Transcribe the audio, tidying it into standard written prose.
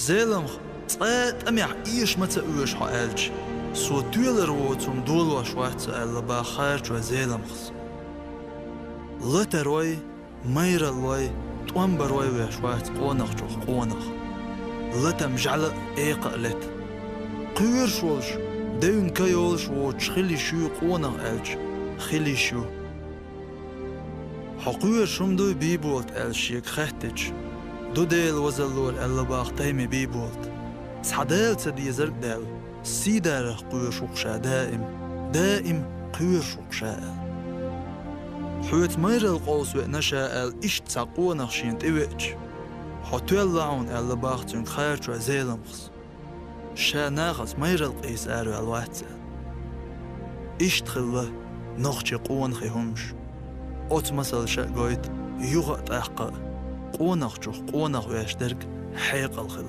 زيلم أميح إيش متى إيش حالج سو تيلر وتم دول وشوات ألا باخرج وزيلم خص لتروي مير الوي توامبروي وشوات قونخ جو قونخ لتم جعل إيقلت قير شولش دين كيولش وتشخلي شو قونخ ألج خلي شو حقير شمدو بيبولت ألشيك خهتج دو ديل وزلول ألا باخ تيمي بيبولت سحدال تدي زرق دال سيدار قير شوقشا دائم قير شوقشا حوت مير القوس ونشا ال إشت ساقونخ شينت إويج حتوال لعون ألا باخ تون خيرج وزيلمخس شا ناخس مير القيس آرو الواتسا إشت خلا نخشي قونخي همش أوت مسل شا قويت يغط أحقا قونخ جوخ قونخ ويشترك حيق الخلا